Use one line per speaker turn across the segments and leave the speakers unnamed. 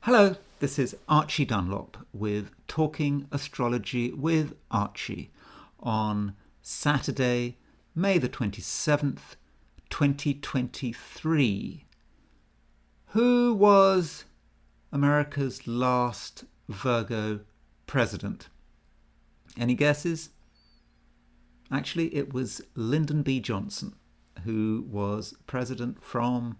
Hello, this is Archie Dunlop with Talking Astrology with Archie on Saturday, May the 27th, 2023. Who was America's last Virgo president? Any guesses? Actually, it was Lyndon B. Johnson, who was president from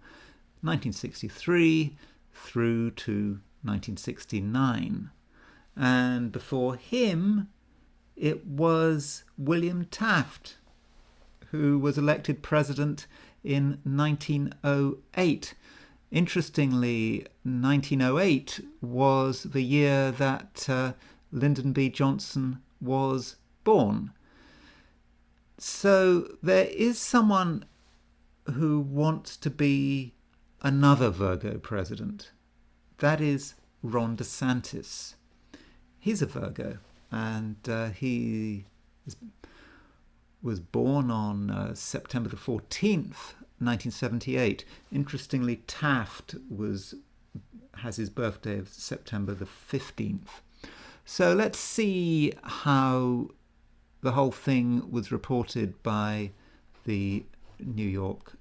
1963 through to 1969. And before him, it was William Taft, who was elected president in 1908. Interestingly, 1908 was the year that Lyndon B. Johnson was born. So there is someone who wants to be another Virgo president. That is Ron DeSantis. He's a Virgo, and he was born on September the 14th, 1978. Interestingly, Taft has his birthday of September the 15th. So let's see how the whole thing was reported by the New York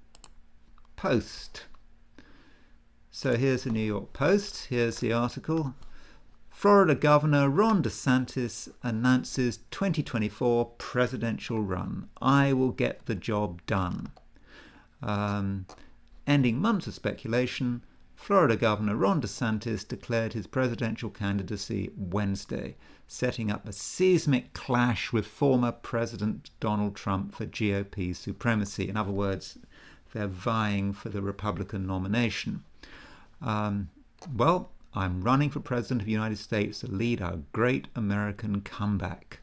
Post. So here's the New York Post. Here's the article. Florida Governor Ron DeSantis announces 2024 presidential run. I will get the job done. Ending months of speculation, Florida Governor Ron DeSantis declared his presidential candidacy Wednesday, setting up a seismic clash with former President Donald Trump for GOP supremacy. In other words, they're vying for the Republican nomination. Well, I'm running for President of the United States to lead our great American comeback.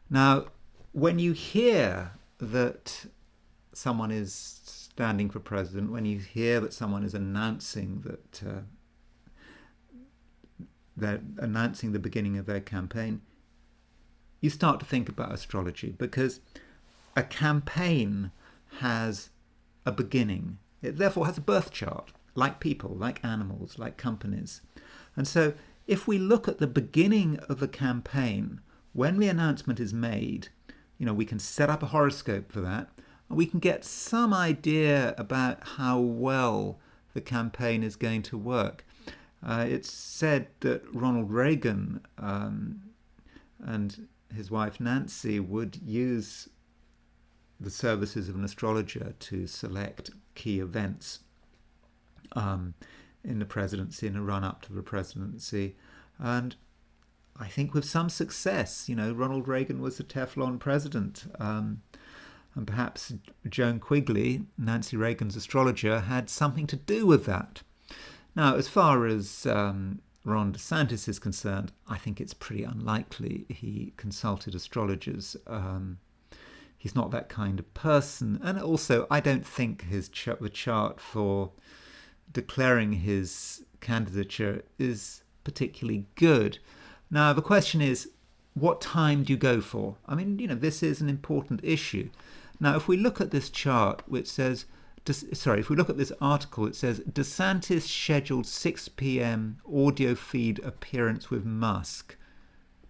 Now, when you hear that someone is standing for president, when you hear that someone is announcing that they're announcing the beginning of their campaign, you start to think about astrology, because a campaign has a beginning. It therefore has a birth chart, like people, like animals, like companies. And so if we look at the beginning of a campaign, when the announcement is made, we can set up a horoscope for that, and we can get some idea about how well the campaign is going to work. It's said that Ronald Reagan and his wife Nancy would use the services of an astrologer to select key events in the presidency, in a run-up to the presidency. And I think with some success. Ronald Reagan was the Teflon president. And perhaps Joan Quigley, Nancy Reagan's astrologer, had something to do with that. Now, as far as Ron DeSantis is concerned, I think it's pretty unlikely he consulted astrologers. He's not that kind of person. And also, I don't think the chart for declaring his candidature is particularly good. Now, the question is, what time do you go for? I mean, this is an important issue. Now, if we look at this chart, which says, if we look at this article, it says DeSantis scheduled 6 p.m. audio feed appearance with Musk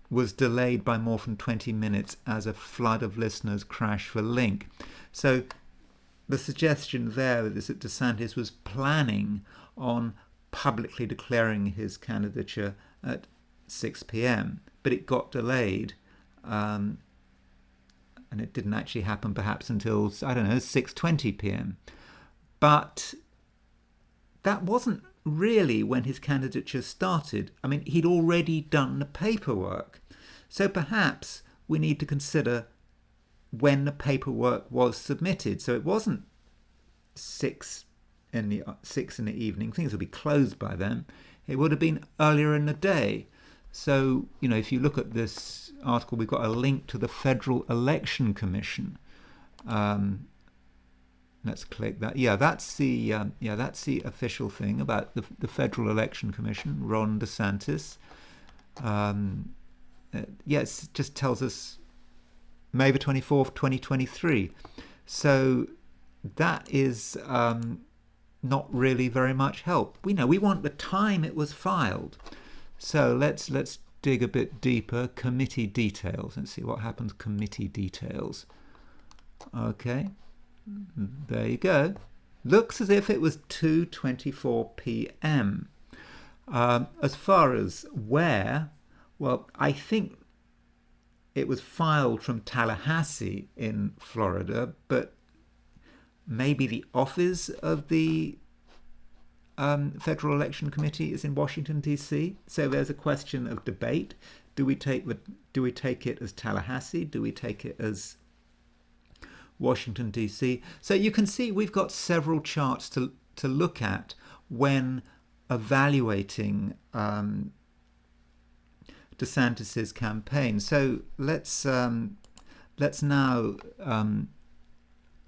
was delayed by more than 20 minutes as a flood of listeners crashed the link. So the suggestion there is that DeSantis was planning on publicly declaring his candidature at 6 p.m., but it got delayed, and it didn't actually happen perhaps until, 6:20 p.m. But that wasn't really when his candidature started. I mean, he'd already done the paperwork. So perhaps we need to consider when the paperwork was submitted. So it wasn't 6 in the evening. Things would be closed by then. It would have been earlier in the day. So, if you look at this article, we've got a link to the Federal Election Commission. Let's click that. That's the official thing about the Federal Election Commission. Ron DeSantis. It just tells us May the 24th, 2023. So that is not really very much help. We want the time it was filed. So let's dig a bit deeper. Committee details. Let's see what happens. Committee details. Okay, there you go. Looks as if it was 2:24 p.m. As far as where, well, I think it was filed from Tallahassee in Florida, but maybe the office of the Federal Election Committee is in Washington, D.C. So there's a question of debate. Do we take it as Tallahassee? Do we take it as Washington, D.C.? So you can see we've got several charts to look at when evaluating DeSantis's campaign. So let's now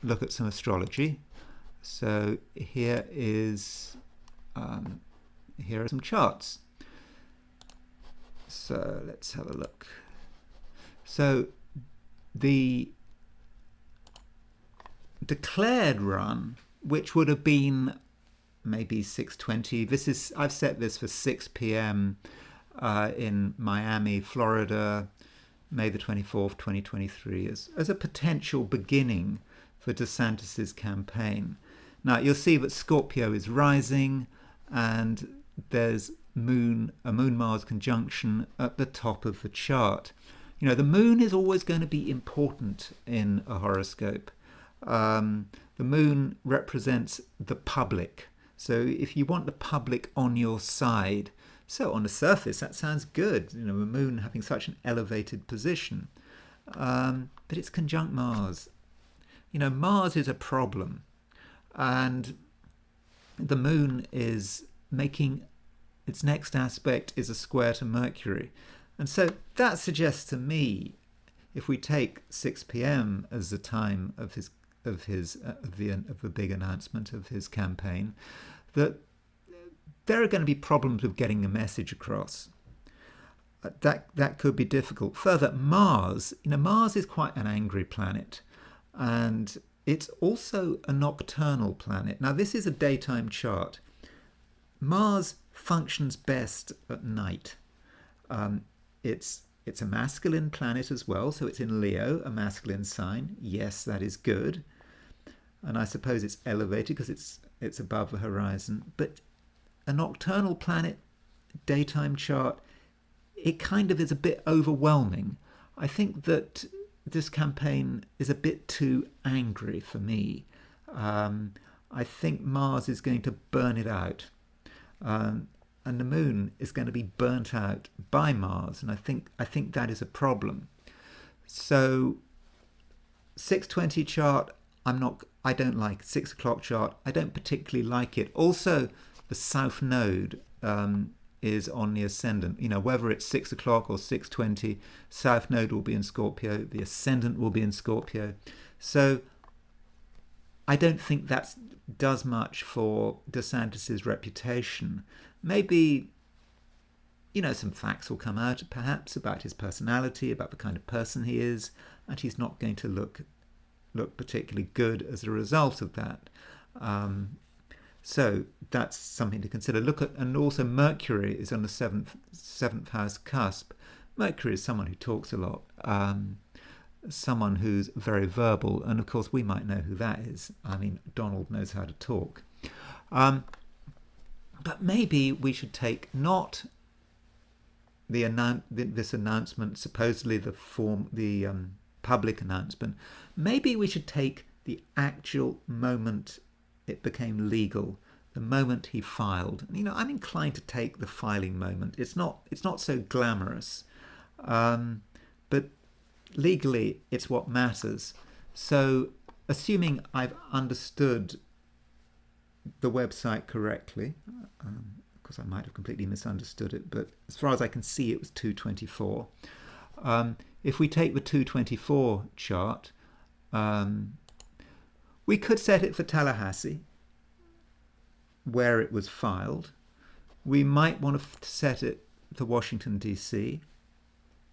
look at some astrology. So here are some charts. So let's have a look. So the declared run, which would have been maybe 6:20. I've set this for 6 p.m. In Miami, Florida, May the 24th, 2023, as a potential beginning for DeSantis's campaign. Now you'll see that Scorpio is rising, and there's a Moon-Mars conjunction at the top of the chart. The moon is always going to be important in a horoscope. The moon represents the public. So if you want the public on your side, so on the surface that sounds good, the moon having such an elevated position. But it's conjunct Mars. Mars is a problem. And the moon is making its next aspect is a square to Mercury. And so that suggests to me, if we take 6 p.m. as the time of the big announcement of his campaign, that there are going to be problems with getting a message across. That could be difficult. Further, Mars is quite an angry planet, and it's also a nocturnal planet. Now, this is a daytime chart. Mars functions best at night. It's a masculine planet as well, so it's in Leo, a masculine sign. Yes, that is good. And I suppose it's elevated because it's above the horizon. But a nocturnal planet, daytime chart, it kind of is a bit overwhelming. I think that this campaign is a bit too angry for me. I think Mars is going to burn it out. And the moon is going to be burnt out by Mars. And I think that is a problem. So 6:20 chart, I don't like. 6 o'clock chart, I don't particularly like it. Also, the South Node is on the ascendant. Whether it's 6 o'clock or 6:20, South Node will be in Scorpio. The ascendant will be in Scorpio. So I don't think that does much for DeSantis's reputation. Maybe, some facts will come out perhaps about his personality, about the kind of person he is, and he's not going to look particularly good as a result of that. So that's something to consider. And also Mercury is on the seventh house cusp. Mercury is someone who talks a lot, someone who's very verbal, and of course we might know who that is. Donald knows how to talk. But maybe we should take not this announcement, supposedly the public announcement. Maybe we should take the actual moment it became legal, the moment he filed. I'm inclined to take the filing moment. It's not so glamorous, but legally it's what matters. So, assuming I've understood the website correctly, because I might have completely misunderstood it, but as far as I can see, it was 2:24. If we take the 2:24 chart, we could set it for Tallahassee, where it was filed. We might want to set it to Washington, D.C.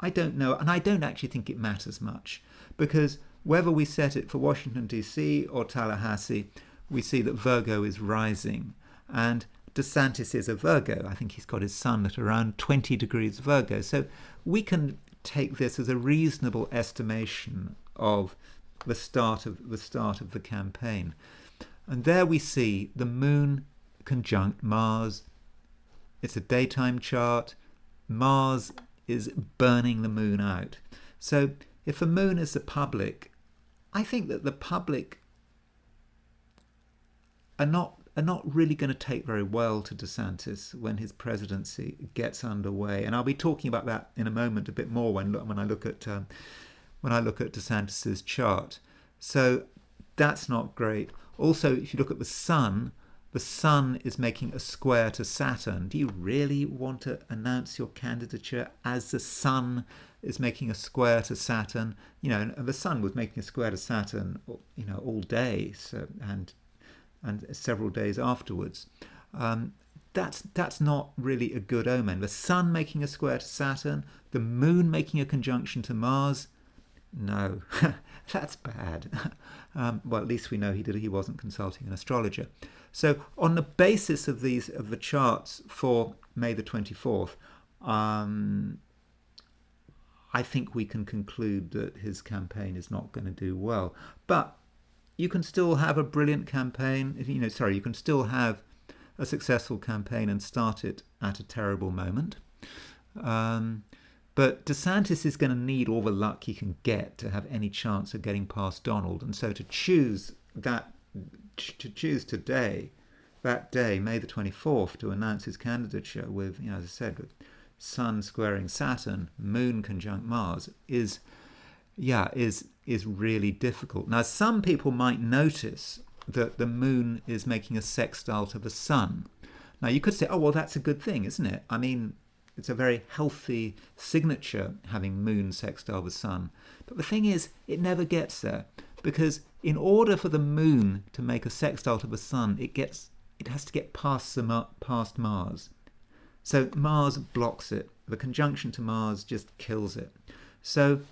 I don't know, and I don't actually think it matters much, because whether we set it for Washington, D.C. or Tallahassee, we see that Virgo is rising. And DeSantis is a Virgo. I think he's got his sun at around 20 degrees Virgo. So we can take this as a reasonable estimation of the start of the campaign. And there we see the moon conjunct Mars. It's a daytime chart. Mars is burning the moon out. So if the moon is the public, I think that the public are not really going to take very well to DeSantis when his presidency gets underway. And I'll be talking about that in a moment a bit more when I look at DeSantis's chart. So that's not great. Also, if you look at the sun is making a square to Saturn. Do you really want to announce your candidature as the sun is making a square to Saturn? And the sun was making a square to Saturn, all day, so and several days afterwards. That's not really a good omen. The sun making a square to Saturn, the moon making a conjunction to Mars. No, that's bad. Well, at least we know he wasn't consulting an astrologer. So on the basis of the charts for May the 24th, I think we can conclude that his campaign is not going to do well. But you can still have a brilliant campaign. You can still have a successful campaign and start it at a terrible moment. But DeSantis is going to need all the luck he can get to have any chance of getting past Donald. And so to choose today, that day, May the 24th, to announce his candidature with, as I said, with Sun squaring Saturn, Moon conjunct Mars, is really difficult. Now, some people might notice that the Moon is making a sextile to the Sun. Now, you could say, oh, well, that's a good thing, isn't it? I mean, it's a very healthy signature having Moon sextile the Sun. But the thing is, it never gets there. Because in order for the Moon to make a sextile to the Sun, it has to get past Mars. So Mars blocks it. The conjunction to Mars just kills it. So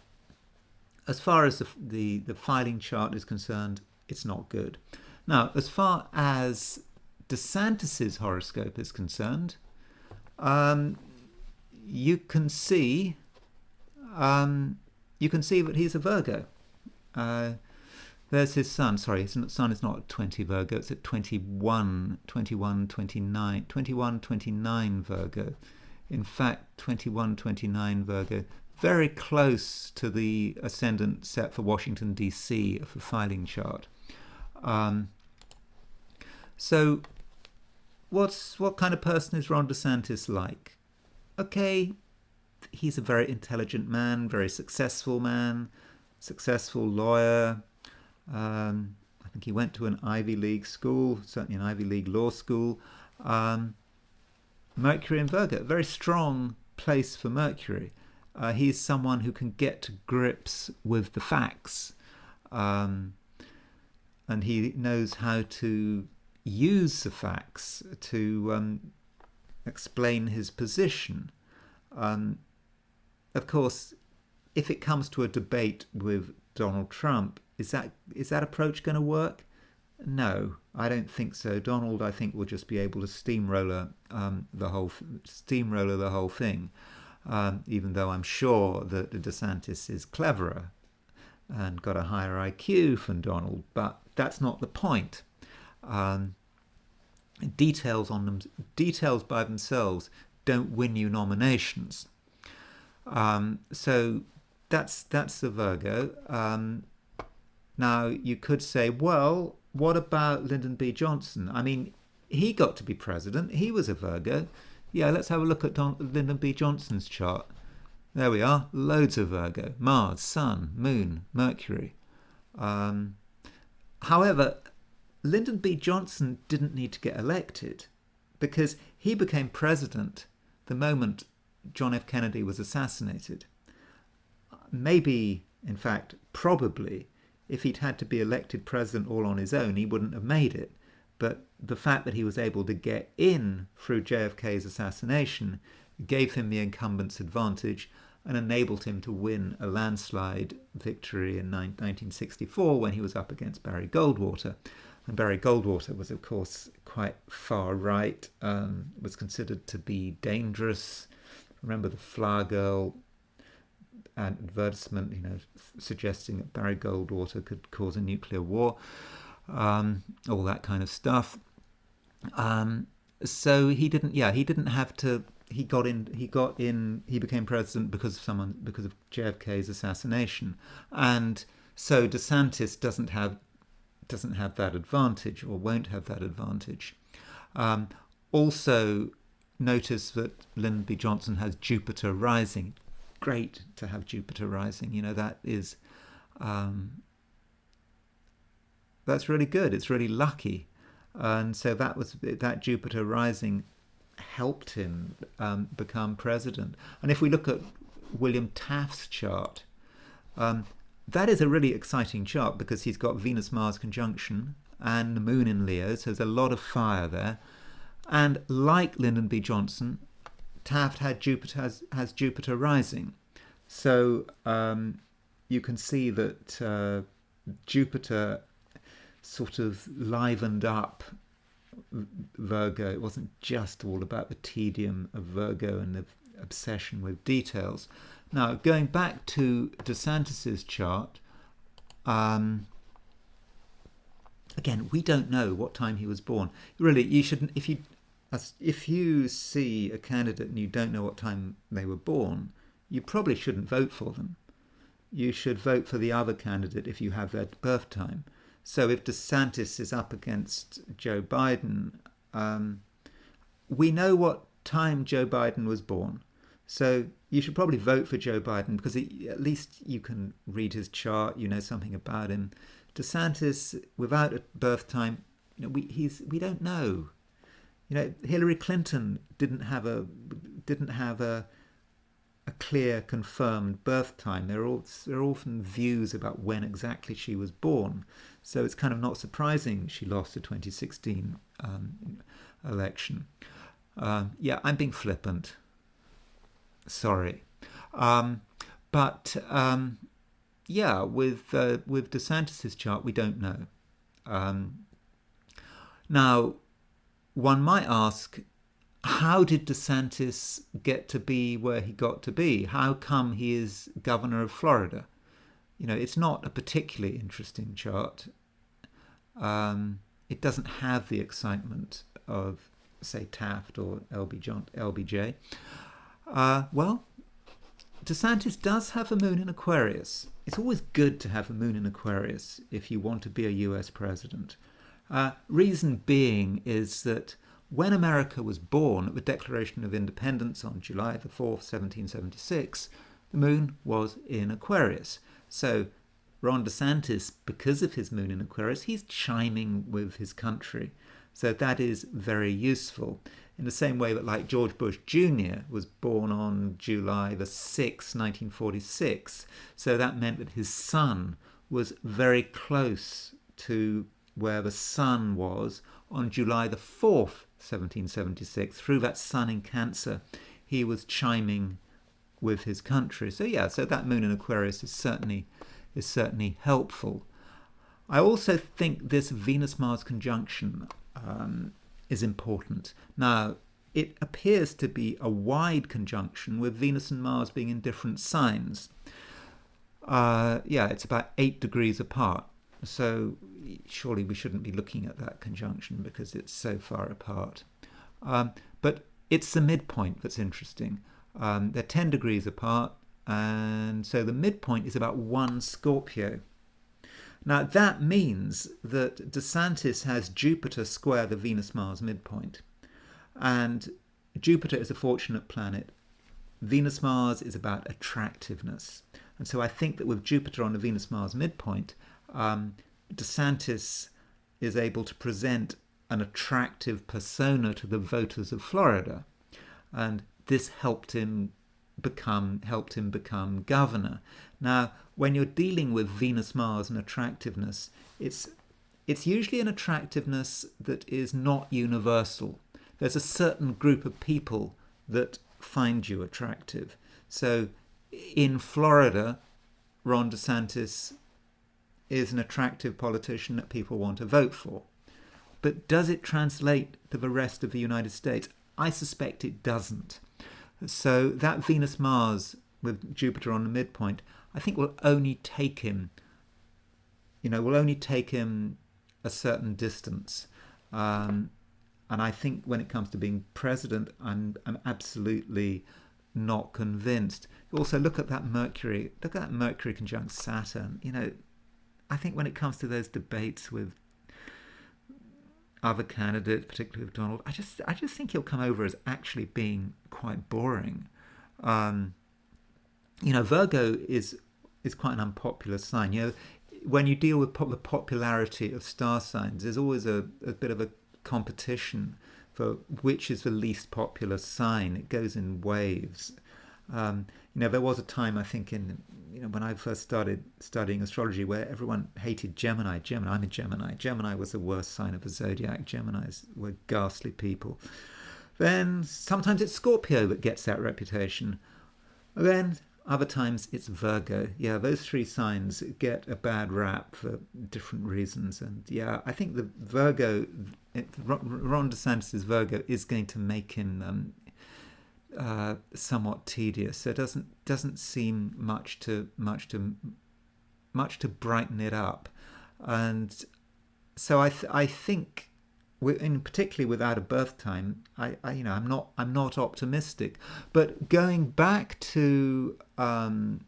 as far as the filing chart is concerned, it's not good. Now, as far as DeSantis's horoscope is concerned, you can see that he's a Virgo. There's his sun. Sorry, his sun is not at 20 Virgo. It's at 29 Virgo. In fact, 29 Virgo. Very close to the ascendant set for Washington, D.C. of the filing chart. So what kind of person is Ron DeSantis like? Okay, he's a very intelligent man, very successful lawyer. I think he went to an Ivy League school, certainly an Ivy League law school. Mercury in Virgo, a very strong place for Mercury. He's someone who can get to grips with the facts. And he knows how to use the facts to explain his position. Of course, if it comes to a debate with Donald Trump, is that approach going to work? No, I don't think so. Donald, I think, will just be able to steamroller the whole thing. Even though I'm sure that DeSantis is cleverer and got a higher IQ than Donald, but that's not the point. Details by themselves don't win you nominations. So that's the Virgo. Now you could say, well, what about Lyndon B. Johnson? I mean, he got to be president. He was a Virgo. Yeah, let's have a look at Lyndon B. Johnson's chart. There we are. Loads of Virgo. Mars, Sun, Moon, Mercury. However, Lyndon B. Johnson didn't need to get elected because he became president the moment John F. Kennedy was assassinated. Maybe, in fact, probably, if he'd had to be elected president all on his own, he wouldn't have made it. But the fact that he was able to get in through JFK's assassination gave him the incumbent's advantage and enabled him to win a landslide victory in 1964 when he was up against Barry Goldwater. And Barry Goldwater was, of course, quite far right, was considered to be dangerous. Remember the Flower Girl advertisement, suggesting that Barry Goldwater could cause a nuclear war, all that kind of stuff. So he didn't have to. He became president because of JFK's assassination, and so DeSantis doesn't have that advantage, or won't have that advantage. Also, notice that Lyndon B. Johnson has Jupiter rising. Great to have Jupiter rising. That is that's really good. It's really lucky, and so that Jupiter rising helped him become president. And if we look at William Taft's chart, that is a really exciting chart because he's got Venus-Mars conjunction and the moon in Leo, so there's a lot of fire there. And like Lyndon B. Johnson, Taft has Jupiter rising. So you can see that Jupiter sort of livened up Virgo. It wasn't just all about the tedium of Virgo and the obsession with details. Now, going back to DeSantis's chart, again, we don't know what time he was born. Really, you shouldn't. If you see a candidate and you don't know what time they were born, you probably shouldn't vote for them. You should vote for the other candidate if you have their birth time. So if DeSantis is up against Joe Biden, we know what time Joe Biden was born. So you should probably vote for Joe Biden because at least you can read his chart, you know something about him. DeSantis, without a birth time, we don't know. Hillary Clinton didn't have a clear confirmed birth time. There are often views about when exactly she was born, so it's kind of not surprising she lost the 2016 election. I'm being flippant. Sorry, with DeSantis's chart, we don't know. Now, one might ask, how did DeSantis get to be where he got to be? How come he is governor of Florida? It's not a particularly interesting chart. It doesn't have the excitement of, say, Taft or LBJ. DeSantis does have a moon in Aquarius. It's always good to have a moon in Aquarius if you want to be a US president. Reason being is that when America was born at the Declaration of Independence on July the 4th, 1776, the moon was in Aquarius. So Ron DeSantis, because of his moon in Aquarius, he's chiming with his country. So that is very useful. In the same way that, like, George Bush Jr. was born on July the 6th, 1946. So that meant that his sun was very close to where the sun was on July the 4th, 1776. Through that sun in Cancer, he was chiming with his country. So that moon in Aquarius is certainly helpful. I also think this Venus-Mars conjunction is important. Now, it appears to be a wide conjunction with Venus and Mars being in different signs. It's about 8 degrees apart. So surely we shouldn't be looking at that conjunction because it's so far apart. But it's the midpoint that's interesting. They're 10 degrees apart, and so the midpoint is about 1 Scorpio. Now that means that DeSantis has Jupiter square the Venus-Mars midpoint. And Jupiter is a fortunate planet. Venus-Mars is about attractiveness. And so I think that with Jupiter on the Venus-Mars midpoint, DeSantis is able to present an attractive persona to the voters of Florida, and this helped him become governor. Now, when you're dealing with Venus, Mars, and attractiveness, it's usually an attractiveness that is not universal. There's a certain group of people that find you attractive. So, in Florida, Ron DeSantis is an attractive politician that people want to vote for. But does it translate to the rest of the United States? I suspect it doesn't. So that Venus-Mars with Jupiter on the midpoint, I think will only take him, a certain distance. And I think when it comes to being president, I'm absolutely not convinced. Also, look at that Mercury. Look at that Mercury conjunct Saturn. I think when it comes to those debates with other candidates, particularly with Donald, I just think he'll come over as actually being quite boring. Virgo is quite an unpopular sign. When you deal with the popularity of star signs, there's always a bit of a competition for which is the least popular sign. It goes in waves. There was a time, I think, when I first started studying astrology, where everyone hated Gemini. I'm a Gemini. Gemini was the worst sign of the zodiac. Geminis were ghastly people. Then sometimes it's Scorpio that gets that reputation. Then other times it's Virgo. Yeah, those three signs get a bad rap for different reasons. And yeah, I think the Virgo, Ron DeSantis' Virgo is going to make him somewhat tedious. So it doesn't seem much to brighten it up. And so I think, particularly without a birth time, I'm not optimistic. But going back to the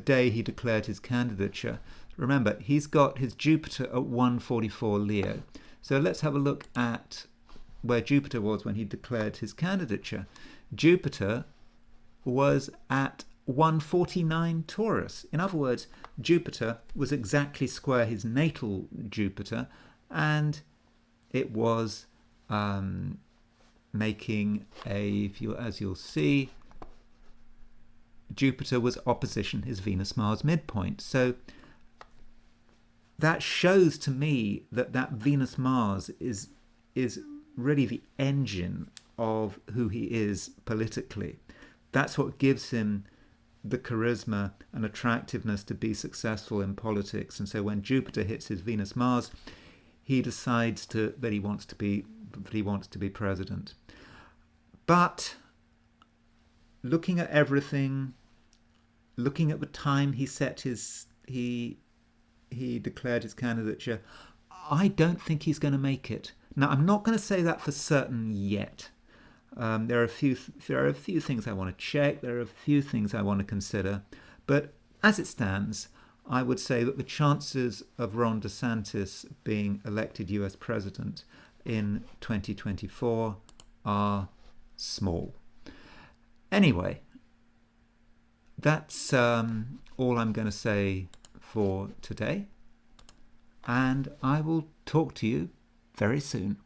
day he declared his candidature, remember he's got his Jupiter at 144 Leo. So let's have a look at where Jupiter was when he declared his candidature. Jupiter was at 149 Taurus. In other words, Jupiter was exactly square his natal Jupiter, and it was making as you'll see, Jupiter was opposition his Venus-Mars midpoint. So that shows to me that Venus-Mars is really the engine of who he is politically. That's what gives him the charisma and attractiveness to be successful in politics. And so when Jupiter hits his Venus-Mars, he decides that he wants to be president. But looking at everything, looking at the time he declared his candidature, I don't think he's going to make it. Now, I'm not going to say that for certain yet. There are a few things I want to check. There are a few things I want to consider. But as it stands, I would say that the chances of Ron DeSantis being elected US president in 2024 are small. Anyway, that's all I'm going to say for today. And I will talk to you very soon.